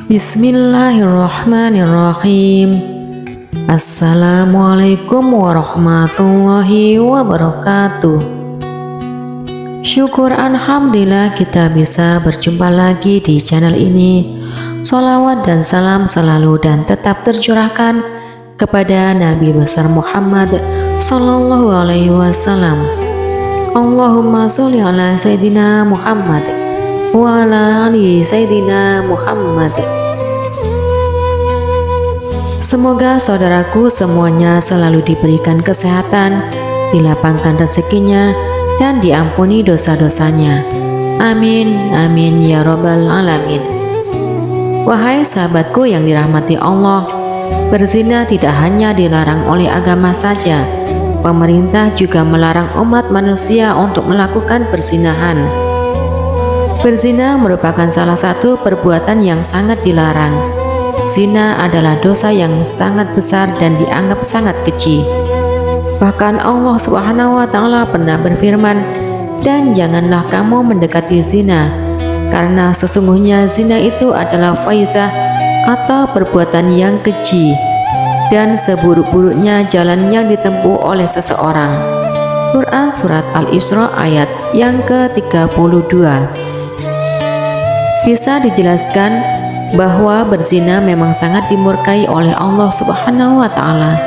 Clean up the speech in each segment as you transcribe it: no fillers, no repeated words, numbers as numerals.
Bismillahirrahmanirrahim. Assalamualaikum warahmatullahi wabarakatuh. Syukur alhamdulillah kita bisa berjumpa lagi di channel ini. Sholawat dan salam selalu dan tetap tercurahkan kepada Nabi besar Muhammad Sallallahu Alaihi Wasallam. Allahumma sholli ala Sayyidina Muhammad wa ala ali Sayyidina Muhammad. Semoga saudaraku semuanya selalu diberikan kesehatan, dilapangkan rezekinya, dan diampuni dosa-dosanya. Amin, amin ya robbal alamin. Wahai sahabatku yang dirahmati Allah, berzina tidak hanya dilarang oleh agama saja. Pemerintah juga melarang umat manusia untuk melakukan perzinahan. Berzina merupakan salah satu perbuatan yang sangat dilarang. Zina adalah dosa yang sangat besar dan dianggap sangat keji. Bahkan Allah Subhanahu wa Ta'ala pernah berfirman, "Dan janganlah kamu mendekati zina, karena sesungguhnya zina itu adalah faizah atau perbuatan yang keji, dan seburuk-buruknya jalan yang ditempuh oleh seseorang." Quran Surat Al-Isra ayat yang ke-32. Bisa dijelaskan bahwa berzina memang sangat dimurkai oleh Allah Subhanahu wa Ta'ala,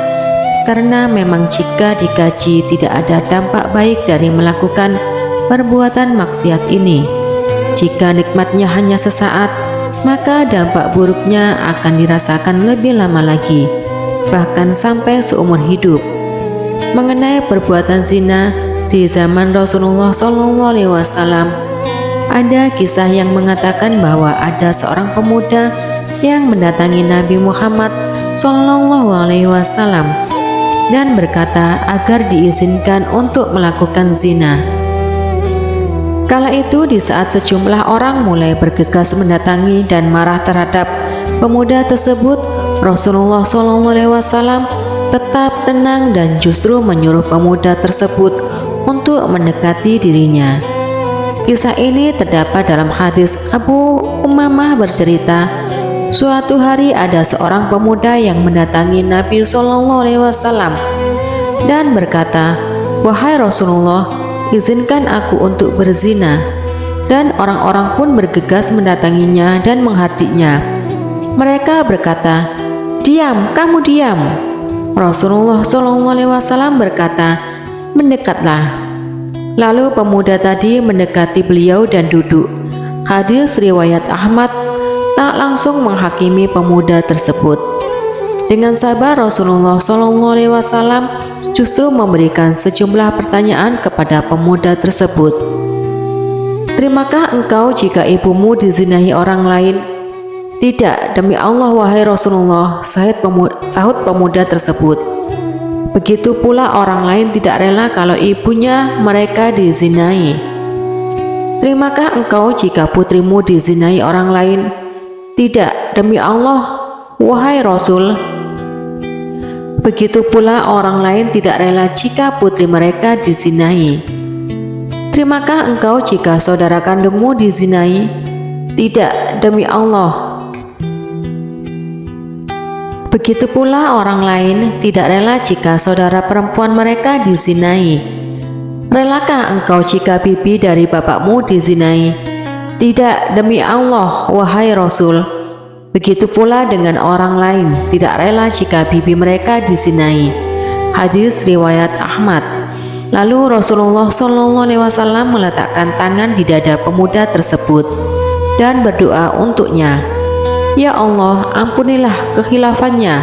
karena memang jika dikaji tidak ada dampak baik dari melakukan perbuatan maksiat ini. Jika nikmatnya hanya sesaat, maka dampak buruknya akan dirasakan lebih lama lagi, bahkan sampai seumur hidup. Mengenai perbuatan zina di zaman Rasulullah SAW, ada kisah yang mengatakan bahwa ada seorang pemuda yang mendatangi Nabi Muhammad SAW dan berkata agar diizinkan untuk melakukan zina. Kala itu di saat sejumlah orang mulai bergegas mendatangi dan marah terhadap pemuda tersebut, Rasulullah SAW tetap tenang dan justru menyuruh pemuda tersebut untuk mendekati dirinya. Kisah ini terdapat dalam hadis Abu Umamah bercerita, suatu hari ada seorang pemuda yang mendatangi Nabi SAW dan berkata, "Wahai Rasulullah, izinkan aku untuk berzina." Dan orang-orang pun bergegas mendatanginya dan menghardiknya. Mereka berkata, "Diam, kamu diam." Rasulullah SAW berkata, "Mendekatlah." Lalu pemuda tadi mendekati beliau dan duduk. Hadis riwayat Ahmad tak langsung menghakimi pemuda tersebut. Dengan sabar Rasulullah SAW justru memberikan sejumlah pertanyaan kepada pemuda tersebut. "Terimakah engkau jika ibumu dizinahi orang lain?" "Tidak, demi Allah wahai Rasulullah," sahut pemuda tersebut. Begitu pula orang lain tidak rela kalau ibunya mereka dizinai. "Terimakah engkau jika putrimu dizinai orang lain?" "Tidak, demi Allah wahai Rasul." Begitu pula orang lain tidak rela jika putri mereka dizinai. "Terimakah engkau jika saudara kandungmu dizinai?" "Tidak, demi Allah." Begitu pula orang lain tidak rela jika saudara perempuan mereka dizinai. "Relakah engkau jika bibi dari bapakmu dizinai?" "Tidak, demi Allah wahai Rasul." Begitu pula dengan orang lain tidak rela jika bibi mereka dizinai. Hadis riwayat Ahmad. Lalu Rasulullah SAW meletakkan tangan di dada pemuda tersebut dan berdoa untuknya, "Ya Allah, ampunilah kekhilafannya,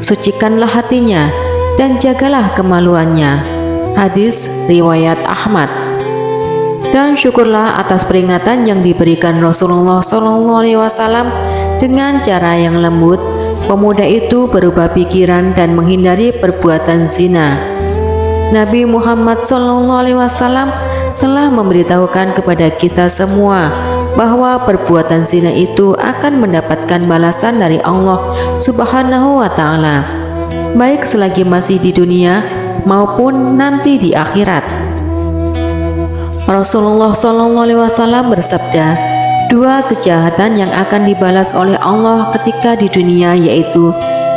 sucikanlah hatinya, dan jagalah kemaluannya." Hadis riwayat Ahmad. Dan syukurlah atas peringatan yang diberikan Rasulullah SAW. Dengan cara yang lembut, pemuda itu berubah pikiran dan menghindari perbuatan zina. Nabi Muhammad SAW telah memberitahukan kepada kita semua bahwa perbuatan zina itu akan mendapatkan balasan dari Allah Subhanahu wa Ta'ala, baik selagi masih di dunia maupun nanti di akhirat. Rasulullah SAW bersabda, Dua kejahatan yang akan dibalas oleh Allah ketika di dunia, yaitu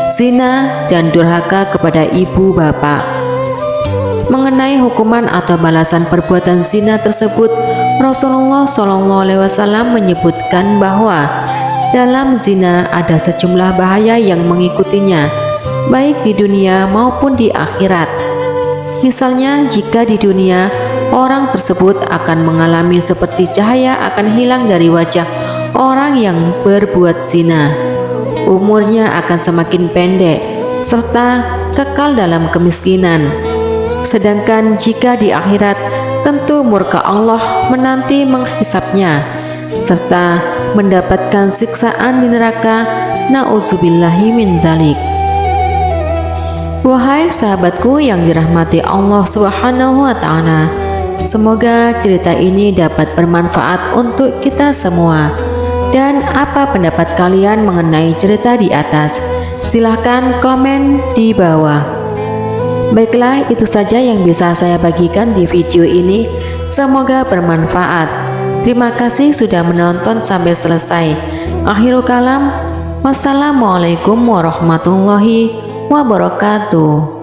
zina dan durhaka kepada ibu bapak. Mengenai hukuman atau balasan perbuatan zina tersebut, Rasulullah SAW menyebutkan bahwa dalam zina ada sejumlah bahaya yang mengikutinya, baik di dunia maupun di akhirat. Misalnya, jika di dunia, orang tersebut akan mengalami seperti cahaya akan hilang dari wajah orang yang berbuat zina. Umurnya akan semakin pendek, serta kekal dalam kemiskinan. Sedangkan jika di akhirat, tentu murka Allah menanti menghisapnya, serta mendapatkan siksaan di neraka. Na'udzubillahi min dzalik. Wahai sahabatku yang dirahmati Allah Subhanahu wa Ta'ala, semoga cerita ini dapat bermanfaat untuk kita semua. Dan apa pendapat kalian mengenai cerita di atas? Silahkan komen di bawah. Baiklah, itu saja yang bisa saya bagikan di video ini. Semoga bermanfaat. Terima kasih sudah menonton sampai selesai. Akhirul kalam, wassalamualaikum warahmatullahi wabarakatuh.